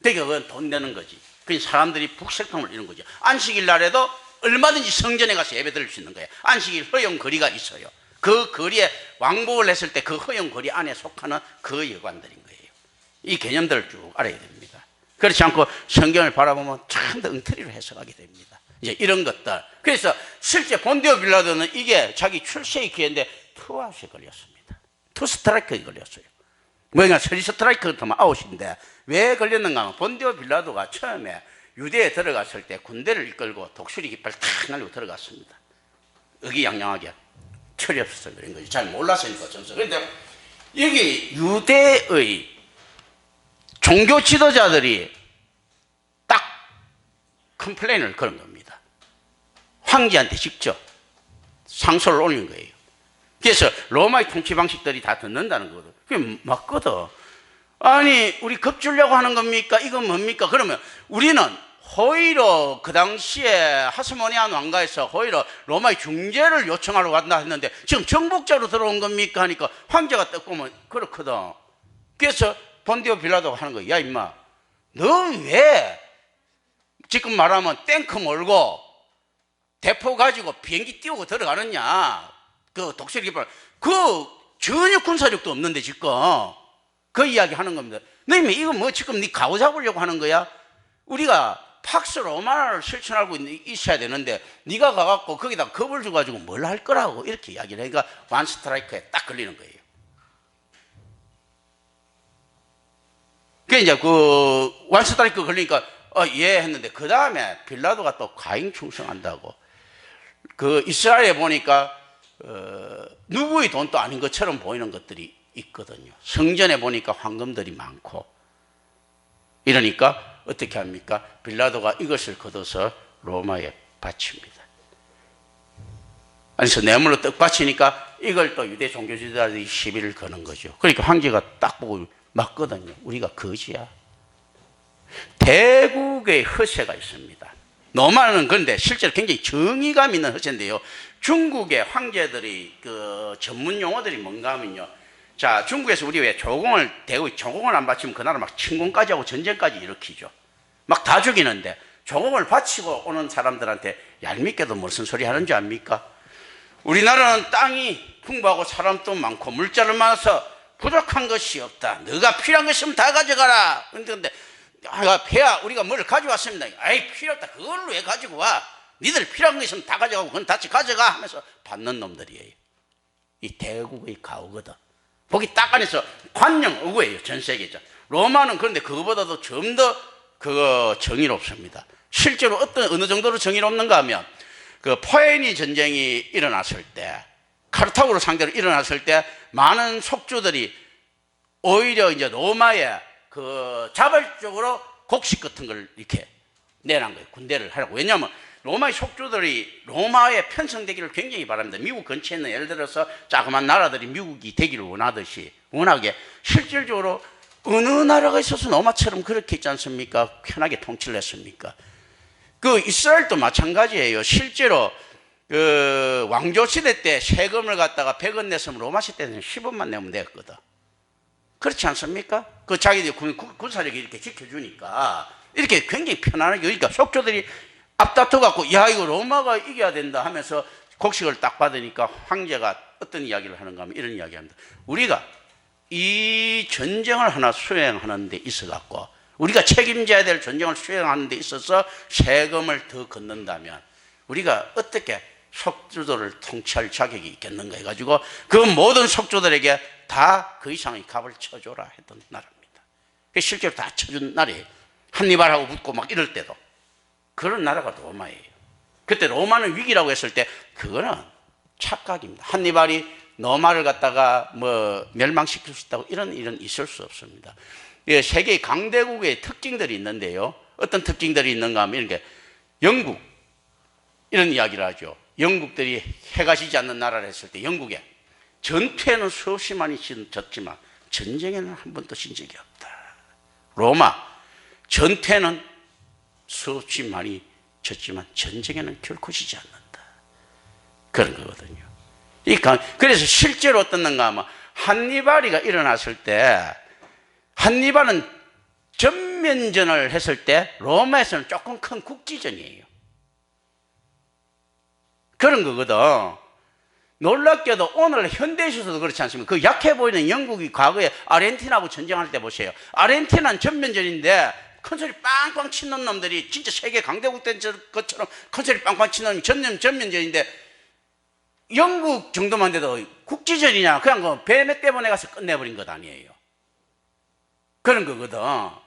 그러니까 그건 돈 내는 거지. 그러니까 사람들이 북새통을 이루는 거죠. 안식일 날에도 얼마든지 성전에 가서 예배 드릴 수 있는 거예요. 안식일 허용거리가 있어요. 그 거리에 왕복을 했을 때 그 허용거리 안에 속하는 그 여관들인 거예요. 이 개념들을 쭉 알아야 됩니다. 그렇지 않고 성경을 바라보면 참 더 엉터리로 해석하게 됩니다. 이제 이런 것들. 그래서 실제 본디오 빌라도는 이게 자기 출세의 기회인데 투아웃에 걸렸습니다. 투 스트라이크에 걸렸어요. 뭐냐, 서리 스트라이크 같으면 아웃인데 왜 걸렸는가 하면 본디오 빌라도가 처음에 유대에 들어갔을 때 군대를 이끌고 독수리 깃발 탁 날리고 들어갔습니다. 의기양양하게. 철이 없어서 그런 거지. 잘 몰랐으니까 전서. 그런데 여기 유대의 종교 지도자들이 딱 컴플레인을 그런 겁니다. 황제한테 직접 상소를 올린 거예요. 그래서 로마의 통치 방식들이 다 듣는다는 거거든. 그게 맞거든. 아니, 우리 겁주려고 하는 겁니까? 이건 뭡니까? 그러면 우리는 오히려 그 당시에 하스모니안 왕가에서 오히려 로마의 중재를 요청하러 간다 했는데 지금 정복자로 들어온 겁니까? 하니까 황제가 딱 보면 그렇거든. 그래서 본디오 빌라도가 하는 거야. 야, 임마, 너 왜 지금 말하면 탱크 몰고 대포 가지고 비행기 띄우고 들어가느냐? 그 독수리 깃발. 그 전혀 군사력도 없는데 지금 그 이야기 하는 겁니다. 너희면 이거 뭐 지금 네 가오 잡으려고 하는 거야? 우리가 팍스 로마를 실천하고 있어야 되는데 네가 가갖고 거기다 겁을 줘가지고 뭘 할 거라고 이렇게 이야기를 하니까 완 스트라이크에 딱 걸리는 거예요. 그게 이제 그 완 스트라이크 걸리니까 예 했는데 그 다음에 빌라도가 또 과잉 충성한다고 그 이스라엘에 보니까 누구의 돈도 아닌 것처럼 보이는 것들이 있거든요. 성전에 보니까 황금들이 많고 이러니까 어떻게 합니까? 빌라도가 이것을 걷어서 로마에 바칩니다. 그래서 뇌물로 떡 바치니까 이걸 또 유대 종교 지도자들이 시비를 거는 거죠. 그러니까 황제가 딱 보고 맞거든요. 우리가 거지야. 대국의 허세가 있습니다. 로마는 그런데 실제로 굉장히 정의감 있는 허세인데요. 중국의 황제들이 그 전문 용어들이 뭔가 하면요. 자, 중국에서 우리 왜 조공을 안 바치면 그 나라 막 침공까지 하고 전쟁까지 일으키죠. 막 다 죽이는데 조공을 바치고 오는 사람들한테 얄밉게도 무슨 소리 하는지 압니까? 우리나라는 땅이 풍부하고 사람도 많고 물자를 많아서 부족한 것이 없다. 너가 필요한 것 있으면 다 가져가라. 그런데 폐하 우리가 뭘 가져왔습니다. 아이 필요 없다. 그걸 왜 가지고 와? 니들 필요한 거 있으면 다 가져가고 그건 같이 가져가 하면서 받는 놈들이에요. 이 대국의 가오거든. 보기 딱 안에서 관영 어구예요. 전 세계죠. 로마는 그런데 그거보다도 좀 더 정의롭습니다. 실제로 어느 정도로 정의롭는가 하면 그 포에니 전쟁이 일어났을 때 카르타고를 상대로 일어났을 때 많은 속주들이 오히려 이제 로마에 그 자발적으로 곡식 같은 걸 이렇게 내놓은 거예요. 군대를 하라고. 왜냐하면 로마의 속주들이 로마에 편성되기를 굉장히 바랍니다. 미국 근처에 있는 예를 들어서 자그마한 나라들이 미국이 되기를 원하듯이 워낙에 실질적으로 어느 나라가 있어서 로마처럼 그렇게 있지 않습니까? 편하게 통치를 했습니까? 그 이스라엘도 마찬가지예요. 실제로 그 왕조 시대 때 세금을 갖다가 100원 냈으면 로마 시대는 10원만 내면 되었거든. 그렇지 않습니까? 그 자기들 군사력이 이렇게 지켜주니까 이렇게 굉장히 편안하게. 그러니까 속초들이 앞다퉈 갖고 야 이거 로마가 이겨야 된다 하면서 곡식을 딱 받으니까 황제가 어떤 이야기를 하는가 하면 이런 이야기합니다. 우리가 이 전쟁을 하나 수행하는 데 있어 갖고 우리가 책임져야 될 전쟁을 수행하는 데 있어서 세금을 더 걷는다면 우리가 어떻게 속주들을 통치할 자격이 있겠는가 해가지고 그 모든 속주들에게 다 그 이상의 값을 쳐줘라 했던 나라입니다. 실제로 다 쳐준 나라예요. 한니발하고 붙고 막 이럴 때도 그런 나라가 로마예요. 그때 로마는 위기라고 했을 때 그거는 착각입니다. 한니발이 로마를 갖다가 뭐 멸망시킬 수 있다고 이런 일은 있을 수 없습니다. 세계 강대국의 특징들이 있는데요. 어떤 특징들이 있는가 하면 이렇게 영국 이런 이야기를 하죠. 영국들이 해가 지지 않는 나라를 했을 때 영국에 전투에는 수없이 많이 졌지만 전쟁에는 한 번도 진 적이 없다. 로마 전투에는 수없이 많이 졌지만 전쟁에는 결코 지지 않는다. 그런 거거든요. 그래서 실제로 어떻는가 하면 한니발이가 일어났을 때 한니발은 전면전을 했을 때 로마에서는 조금 큰 국지전이에요. 그런 거거든. 놀랍게도 오늘 현대에서도 그렇지 않습니까? 그 약해 보이는 영국이 과거에 아르헨티나하고 전쟁할 때 보세요. 아르헨티나는 전면전인데 큰소리 빵빵 치는 놈들이 진짜 세계 강대국 된 것처럼 큰소리 빵빵 치는 놈이 전면전인데 영국 정도만 돼도 국지전이냐 그냥 그 배매 때문에 가서 끝내버린 것 아니에요. 그런 거거든.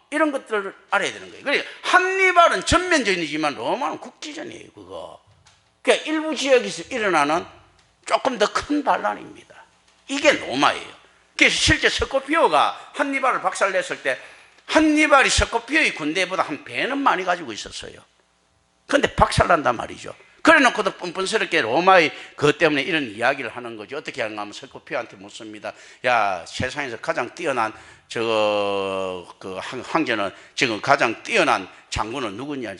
이런 것들을 알아야 되는 거예요. 그러니까 한니발은 전면전이지만 로마는 국지전이에요. 그거. 그러니까 일부 지역에서 일어나는 조금 더 큰 반란입니다. 이게 로마예요. 그래서 실제 스코피오가 한니발을 박살냈을 때 한니발이 스코피오의 군대보다 한 배는 많이 가지고 있었어요. 그런데 박살난단 말이죠. 그래 놓고도 뻔뻔스럽게 로마의 그것 때문에 이런 이야기를 하는 거죠. 어떻게 하는가 하면 스코피오한테 묻습니다. 야, 세상에서 가장 뛰어난 황제는 지금 가장 뛰어난 장군은 누구냐?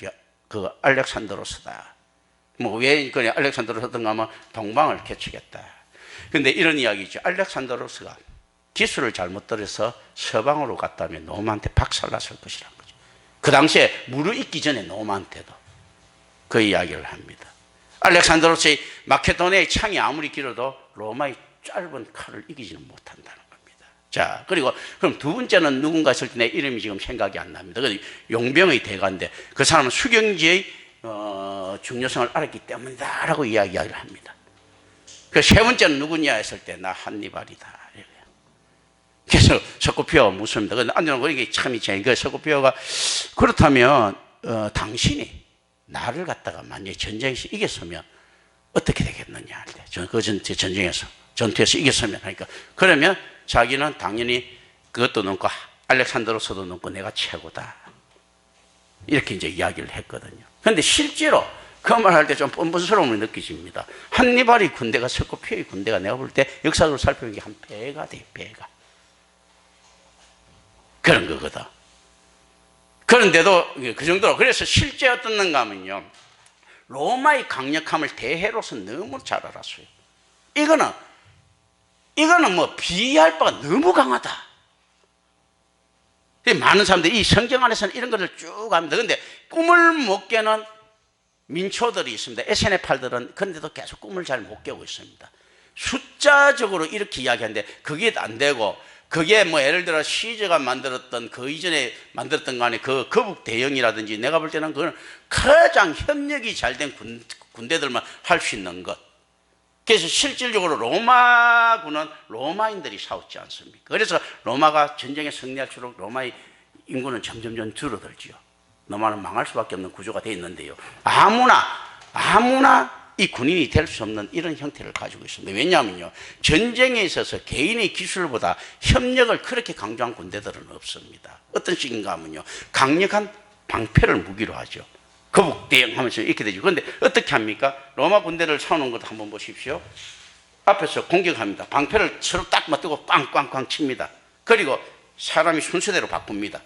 그 알렉산드로스다. 뭐 왜 그래 알렉산드로스든가 하면 동방을 개척했다. 근데 이런 이야기죠. 알렉산드로스가 기술을 잘못 들여서 서방으로 갔다면 로마한테 박살났을 것이라는 거죠. 그 당시에 무르익기 전에 로마한테도 그 이야기를 합니다. 알렉산드로스의 마케도니아의 창이 아무리 길어도 로마의 짧은 칼을 이기지는 못한다는 겁니다. 자, 그리고 그럼 두 번째는 누군가 했을 때 내 이름이 지금 생각이 안 납니다. 용병의 대가인데 그 사람은 수경지의 중요성을 알았기 때문이다 라고 이야기를 합니다. 그 세 번째는 누구냐 했을 때 나 한니발이다. 그래서 스코피오가 묻습니다. 근데 안전하고 이게 참 이제 스코피오가 그렇다면 당신이 나를 갖다가 만약에 전쟁에서 이겼으면 어떻게 되겠느냐 할 때 그 전투에서 이겼으면 하니까 그러면 자기는 당연히 그것도 넘고 알렉산드로스도 넘고 내가 최고다. 이렇게 이제 이야기를 했거든요. 그런데 실제로 그 말할 때 좀 뻔뻔스러움을 느끼십니다. 한니발의 군대가 스코피오의 군대가 내가 볼 때 역사적으로 살펴보면 한 배가 돼요. 배가. 그런 거거든. 그런데도 그 정도로 그래서 실제 어떻는가 하면요. 로마의 강력함을 대해로서 너무 잘 알았어요. 이거는 뭐 비할 바가 너무 강하다. 많은 사람들이 이 성경 안에서는 이런 것을 쭉 합니다. 그런데 꿈을 못 깨는 민초들이 있습니다. SNF8들은 그런데도 계속 꿈을 잘 못 깨고 있습니다. 숫자적으로 이렇게 이야기하는데 그게 안 되고 그게 뭐 예를 들어 시저가 만들었던 그 이전에 만들었던 간에 그 거북 대형이라든지 내가 볼 때는 그건 가장 협력이 잘 된 군대들만 할 수 있는 것. 그래서 실질적으로 로마군은 로마인들이 싸웠지 않습니까? 그래서 로마가 전쟁에 승리할수록 로마의 인구는 점점 줄어들지요. 로마는 망할 수밖에 없는 구조가 되어 있는데요. 아무나 이 군인이 될 수 없는 이런 형태를 가지고 있습니다. 왜냐하면요. 전쟁에 있어서 개인의 기술보다 협력을 그렇게 강조한 군대들은 없습니다. 어떤 식인가 하면요. 강력한 방패를 무기로 하죠. 거북대형 하면서 이렇게 되죠. 그런데 어떻게 합니까? 로마 군대를 세우는 것도 한번 보십시오. 앞에서 공격합니다. 방패를 서로 딱 맞대고 빵빵빵 칩니다. 그리고 사람이 순서대로 바꿉니다.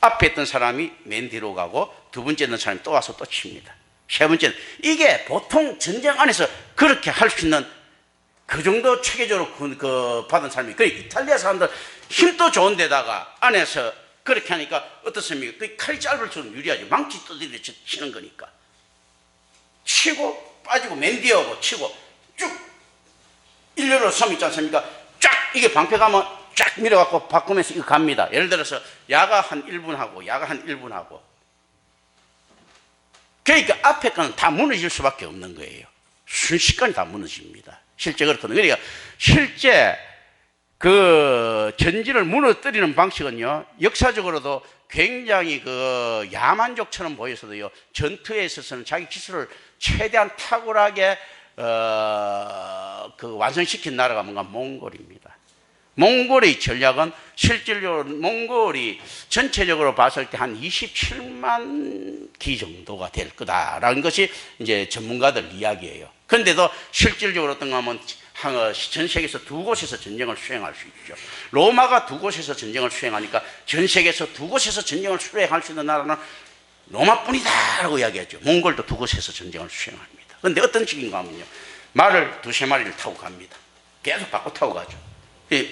앞에 있던 사람이 맨 뒤로 가고 두 번째 있는 사람이 또 와서 또 칩니다. 세 번째는 이게 보통 전쟁 안에서 그렇게 할 수 있는 그 정도 체계적으로 받은 사람이 그 이탈리아 사람들 힘도 좋은 데다가 안에서 그렇게 하니까 어떻습니까? 그 칼이 짧을수록 유리하죠. 망치 두드려 치는 거니까. 치고 빠지고 맨 뒤에 오고 치고 쭉 일렬로 섬 있지 않습니까? 쫙 이게 방패 가면 쫙 밀어갖고 바꾸면서 이거 갑니다. 예를 들어서 야가 한 1분 하고 야가 한 1분 하고 그러니까 앞에 거는 다 무너질 수밖에 없는 거예요. 순식간에 다 무너집니다. 실제 그렇거든요. 그러니까 실제 그 전지를 무너뜨리는 방식은요, 역사적으로도 굉장히 그 야만족처럼 보여서도요, 전투에 있어서는 자기 기술을 최대한 탁월하게 그 완성시킨 나라가 뭔가 몽골입니다. 몽골의 전략은 실질적으로 몽골이 전체적으로 봤을 때 한 27만 기 정도가 될 거다라는 것이 이제 전문가들 이야기예요. 그런데도 실질적으로 어떤가 하면 전 세계에서 두 곳에서 전쟁을 수행할 수 있죠. 로마가 두 곳에서 전쟁을 수행하니까 전 세계에서 두 곳에서 전쟁을 수행할 수 있는 나라는 로마뿐이다라고 이야기하죠. 몽골도 두 곳에서 전쟁을 수행합니다. 그런데 어떤 식인가 하면요, 말을 두세 마리를 타고 갑니다. 계속 바꿔 타고 가죠.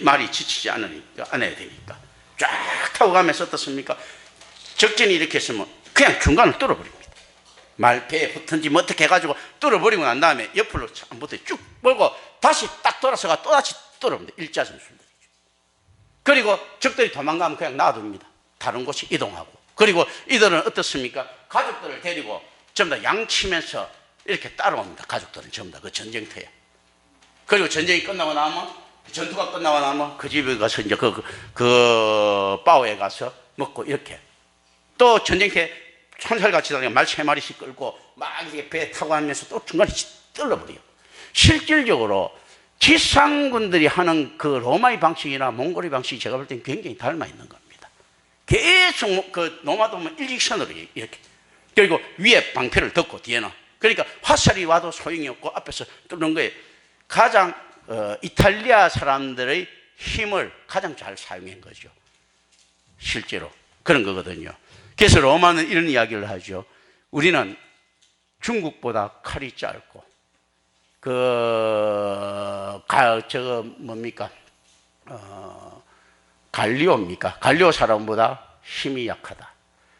말이 지치지 않아야 되니까 쫙 타고 가면서 어떻습니까? 적진이 이렇게 있으면 그냥 중간을 뚫어버립니다. 말배에 붙은지 뭐 어떻게 해가지고 뚫어버리고 난 다음에 옆으로 처음부터 쭉 몰고 다시 딱 돌아서가 또다시 뚫어버립니다. 일자전술들이죠. 그리고 적들이 도망가면 그냥 놔둡니다. 다른 곳에 이동하고. 그리고 이들은 어떻습니까? 가족들을 데리고 전부 다 양치면서 이렇게 따라옵니다. 가족들은 전부 다 그 전쟁터에. 그리고 전쟁이 끝나고 나면, 전투가 끝나고 나면 그 집에 가서 이제 그 바오에 가서 먹고 이렇게. 또 전쟁터에 촌살같이 다니고 말 3마리씩 끌고 막 이렇게 배에 타고 하면서 또 중간에 떨어버려요. 실질적으로 지상군들이 하는 그 로마의 방식이나 몽골의 방식이 제가 볼 때는 굉장히 닮아 있는 겁니다. 계속 그 노마도 일직선으로 이렇게. 그리고 위에 방패를 덮고 뒤에는. 그러니까 화살이 와도 소용이 없고 앞에서 뚫는 거예요. 가장 이탈리아 사람들의 힘을 가장 잘 사용한 거죠. 실제로 그런 거거든요. 그래서 로마는 이런 이야기를 하죠. 우리는 중국보다 칼이 짧고 갈리오입니까? 갈리오 사람보다 힘이 약하다.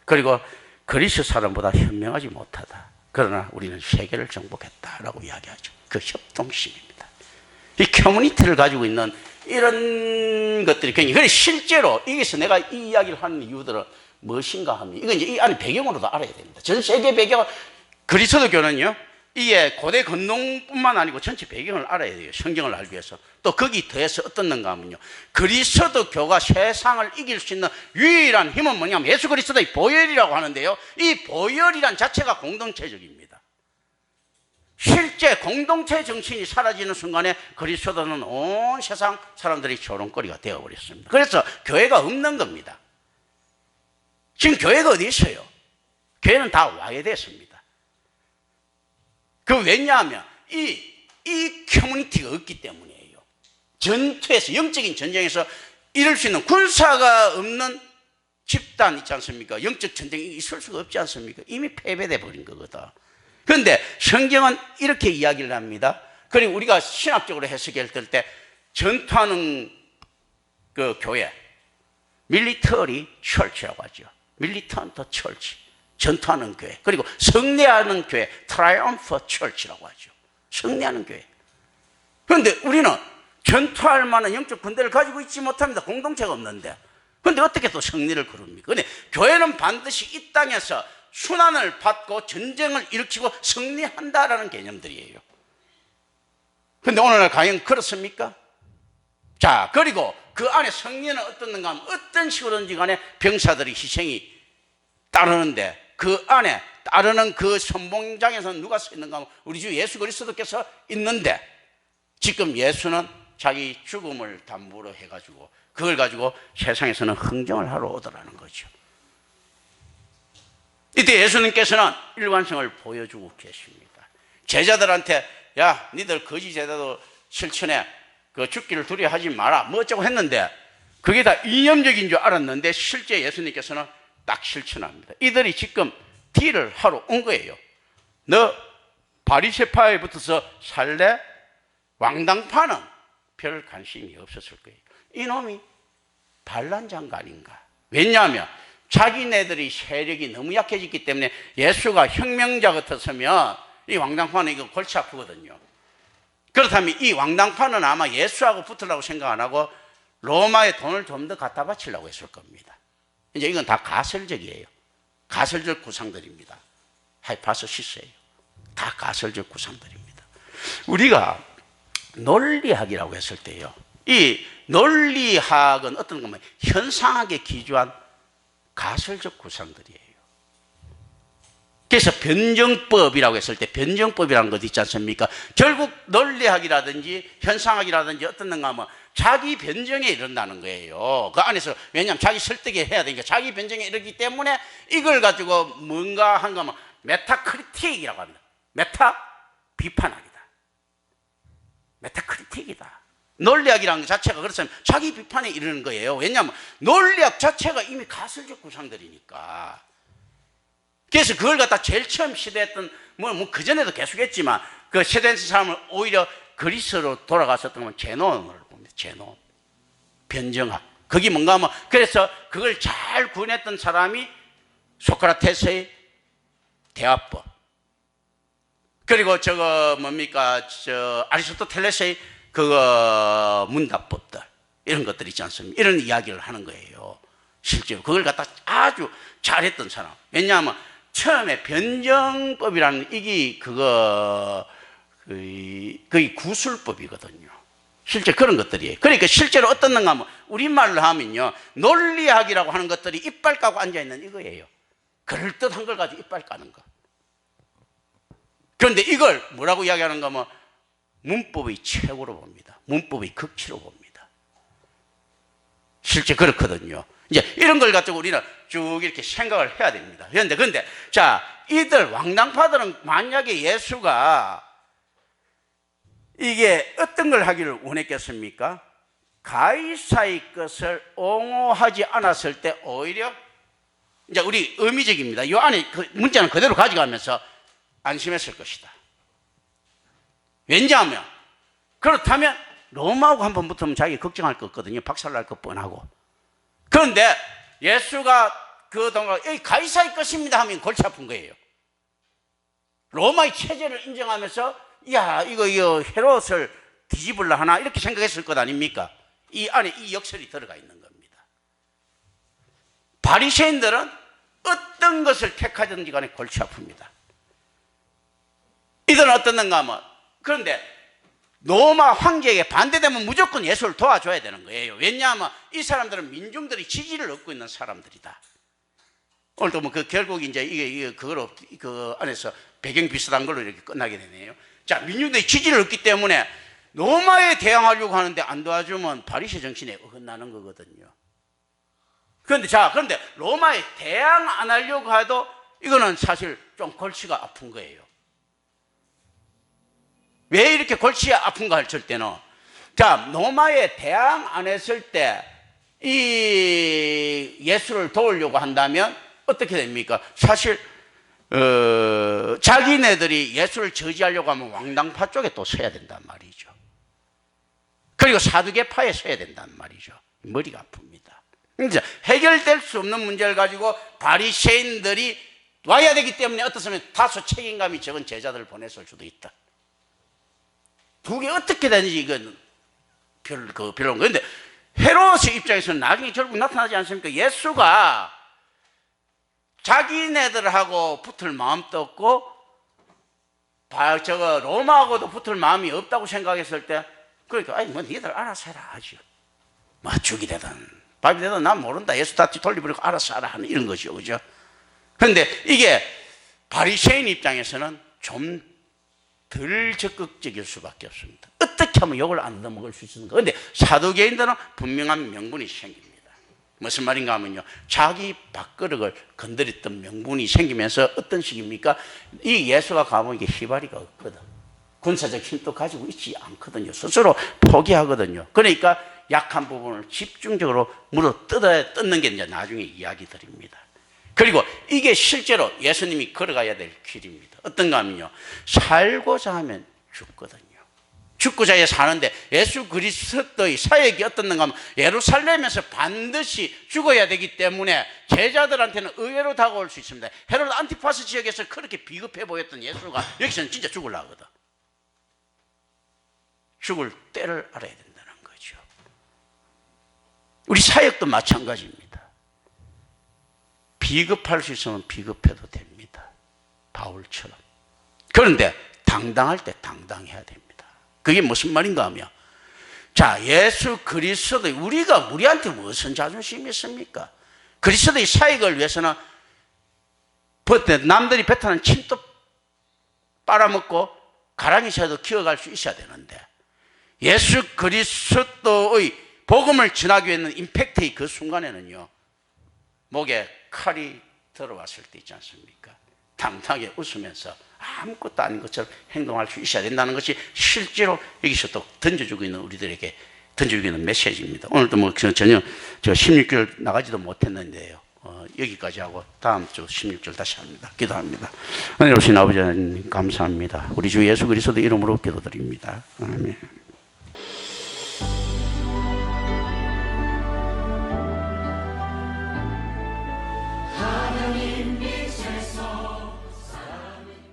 그리고 그리스 사람보다 현명하지 못하다. 그러나 우리는 세계를 정복했다라고 이야기하죠. 그 협동심입니다. 이 커뮤니티를 가지고 있는 이런 것들이 굉장히, 실제로 여기서 내가 이 이야기를 하는 이유들은 무엇인가 하면, 이건 이제 이 안에 배경으로도 알아야 됩니다. 전 세계 배경, 그리스도교는요, 이게 고대 건농뿐만 아니고 전체 배경을 알아야 돼요. 성경을 알기 위해서. 또 거기 더해서 어떻는가 하면요, 그리스도교가 세상을 이길 수 있는 유일한 힘은 뭐냐면 예수 그리스도의 보혈이라고 하는데요, 이 보혈이란 자체가 공동체적입니다. 실제 공동체 정신이 사라지는 순간에 그리스도는 온 세상 사람들이 조롱거리가 되어버렸습니다. 그래서 교회가 없는 겁니다. 지금 교회가 어디 있어요? 교회는 다 와해됐습니다. 왜냐하면 이 커뮤니티가 없기 때문이에요. 전투에서, 영적인 전쟁에서 이룰 수 있는 군사가 없는 집단 있지 않습니까? 영적 전쟁이 있을 수가 없지 않습니까? 이미 패배돼 버린 거거든. 그런데 성경은 이렇게 이야기를 합니다. 그리고 우리가 신학적으로 해석할 때 전투하는 그 교회, 밀리터리 철치라고 하죠. 밀리턴트 철치, 전투하는 교회. 그리고 승리하는 교회, 트라이엄프 철치라고 하죠. 승리하는 교회. 그런데 우리는 전투할 만한 영적 군대를 가지고 있지 못합니다. 공동체가 없는데. 그런데 어떻게 또 승리를 거룹니까? 그런데 교회는 반드시 이 땅에서 순환을 받고 전쟁을 일으키고 승리한다라는 개념들이에요. 그런데 오늘날 과연 그렇습니까? 자, 그리고 그 안에 승리는 어떻는가 하면 어떤 식으로든지 간에 병사들의 희생이 따르는데, 그 안에 따르는 그 선봉장에서는 누가 서 있는가 하면 우리 주 예수 그리스도께서 있는데, 지금 예수는 자기 죽음을 담보로 해가지고 그걸 가지고 세상에서는 흥정을 하러 오더라는 거죠. 이때 예수님께서는 일관성을 보여주고 계십니다. 제자들한테, 야, 니들 거지 제자도 실천해, 그 죽기를 두려워하지 마라, 뭐 어쩌고 했는데, 그게 다 이념적인 줄 알았는데 실제 예수님께서는 딱 실천합니다. 이들이 지금 딜을 하러 온 거예요. 너 바리새파에 붙어서 살래? 왕당파는 별 관심이 없었을 거예요. 이놈이 반란장관인가? 왜냐하면 자기네들이 세력이 너무 약해졌기 때문에 예수가 혁명자 같았으면 이 왕당파는 이거 골치 아프거든요. 그렇다면 이 왕당파는 아마 예수하고 붙으려고 생각 안 하고 로마에 돈을 좀 더 갖다 바치려고 했을 겁니다. 이제 이건 다 가설적이에요. 가설적 구상들입니다. 하이파서시스예요. 다 가설적 구상들입니다. 우리가 논리학이라고 했을 때요, 이 논리학은 어떤 거면 현상학에 기초한 가설적 구상들이에요. 그래서 변정법이라고 했을 때, 변정법이라는 것 있지 않습니까? 결국 논리학이라든지 현상학이라든지 어떤 건가 하면 자기 변정에 이른다는 거예요. 그 안에서, 왜냐하면 자기 설득에 해야 되니까 자기 변정에 이르기 때문에 이걸 가지고 뭔가 한가 하면 메타크리틱이라고 합니다. 메타 비판학이다. 메타크리틱이다. 논리학이라는 것 자체가 그렇다면 자기 비판에 이르는 거예요. 왜냐하면 논리학 자체가 이미 가설적 구상들이니까. 그래서 그걸 갖다 제일 처음 시도했던 뭐 그전에도 계속했지만 그 시도했던 사람을 오히려 그리스로 돌아갔었던 건 제논을 봅니다. 제논. 변정학. 그게 뭔가 하면 그래서 그걸 잘 구현했던 사람이 소크라테스의 대화법. 그리고 저거 뭡니까? 아리스토텔레스의 그거 문답법들. 이런 것들 있지 않습니까? 이런 이야기를 하는 거예요. 실제로. 그걸 갖다 아주 잘했던 사람. 왜냐하면 처음에 변정법이라는 이게 거의 구술법이거든요. 실제 그런 것들이에요. 그러니까 실제로 어떻는가 하면 우리말로 하면요. 논리학이라고 하는 것들이 이빨 까고 앉아있는 이거예요. 그럴듯한 걸 가지고 이빨 까는 거. 그런데 이걸 뭐라고 이야기하는가 하면 문법의 최고로 봅니다. 문법의 극치로 봅니다. 실제 그렇거든요. 이제 이런 걸 가지고 우리는 쭉 이렇게 생각을 해야 됩니다. 그런데 자, 이들 왕당파들은 만약에 예수가 이게 어떤 걸 하기를 원했겠습니까? 가이사의 것을 옹호하지 않았을 때 오히려 이제 우리 의미적입니다. 이 안에 그 문자는 그대로 가져가면서 안심했을 것이다. 왜냐하면 그렇다면 로마하고 한번 붙으면 자기 걱정할 것 없거든요. 박살날 것 뻔하고. 그런데 예수가 그 동안 가이사의 것입니다 하면 골치 아픈 거예요. 로마의 체제를 인정하면서 야 이거 헤롯을 뒤집을라 하나 이렇게 생각했을 것 아닙니까? 이 안에 이 역설이 들어가 있는 겁니다. 바리새인들은 어떤 것을 택하든지 간에 골치 아픕니다. 이들은 어떻는가 하면 그런데 로마 황제에게 반대되면 무조건 예수를 도와줘야 되는 거예요. 왜냐하면 이 사람들은 민중들이 지지를 얻고 있는 사람들이다. 오늘도 뭐 결국 이제 이게 그걸 그 안에서 배경 비슷한 걸로 이렇게 끝나게 되네요. 자, 민중들이 지지를 얻기 때문에 로마에 대항하려고 하는데 안 도와주면 바리새 정신에 어긋나는 거거든요. 그런데 로마에 대항 안 하려고 해도 이거는 사실 좀 골치가 아픈 거예요. 왜 이렇게 골치 아픈가 할 때는 자, 로마에 대항 안 했을 때 이 예수를 도우려고 한다면 어떻게 됩니까? 사실 자기네들이 예수를 저지하려고 하면 왕당파 쪽에 또 서야 된단 말이죠. 그리고 사두개파에 서야 된단 말이죠. 머리가 아픕니다. 이제 해결될 수 없는 문제를 가지고 바리새인들이 와야 되기 때문에 어떻으면 다소 책임감이 적은 제자들을 보냈을 수도 있다. 두 개 어떻게 되는지 이건 별로인 거예요. 그런데 헤롯의 입장에서는 나중에 결국 나타나지 않습니까? 예수가 자기네들하고 붙을 마음도 없고 로마하고도 붙을 마음이 없다고 생각했을 때 그러니까 아니 뭐 니들 알아서 해라 하죠. 뭐 죽이 되든 밥이 되든 난 모른다. 예수 다 돌려버리고 알아서 하라 하는 이런 것이죠. 그죠? 그런데 이게 바리새인 입장에서는 좀 덜 적극적일 수밖에 없습니다. 어떻게 하면 욕을 안 얻어먹을 수 있는가? 그런데 사두개인들은 분명한 명분이 생깁니다. 무슨 말인가 하면요, 자기 밥그릇을 건드렸던 명분이 생기면서 어떤 식입니까? 이 예수가 가면 이게 희바리가 없거든. 군사적 힘도 가지고 있지 않거든요. 스스로 포기하거든요. 그러니까 약한 부분을 집중적으로 물어 뜯는 게 이제 나중에 이야기들입니다. 그리고 이게 실제로 예수님이 걸어가야 될 길입니다. 어떤가 하면요, 살고자 하면 죽거든요. 죽고자 해 사는데 예수 그리스도의 사역이 어떻는가 하면 예루살렘에서 반드시 죽어야 되기 때문에 제자들한테는 의외로 다가올 수 있습니다. 헤롯 안티파스 지역에서 그렇게 비겁해 보였던 예수가 여기서는 진짜 죽으려 하거든. 죽을 때를 알아야 된다는 거죠. 우리 사역도 마찬가지입니다. 비겁할 수 있으면 비겁해도 됩니다. 바울처럼. 그런데 당당할 때 당당해야 됩니다. 그게 무슨 말인가 하면, 자, 예수 그리스도, 우리한테 무슨 자존심이 있습니까? 그리스도의 사역을 위해서는 남들이 뱉어낸 침도 빨아먹고 가랑이 새도 키워갈 수 있어야 되는데, 예수 그리스도의 복음을 전하기 위해서는 임팩트의 그 순간에는요, 목에 칼이 들어왔을 때 있지 않습니까? 당당하게 웃으면서 아무것도 아닌 것처럼 행동할 수 있어야 된다는 것이 실제로 여기서 또 던져주고 있는 우리들에게 던져주고 있는 메시지입니다. 오늘도 뭐 전혀 16개월 나가지도 못했는데요. 여기까지 하고 다음 주 16절 다시 합니다. 기도합니다. 은혜로우신 아버지 하나님 감사합니다. 우리 주 예수 그리스도 이름으로 기도드립니다. 아멘.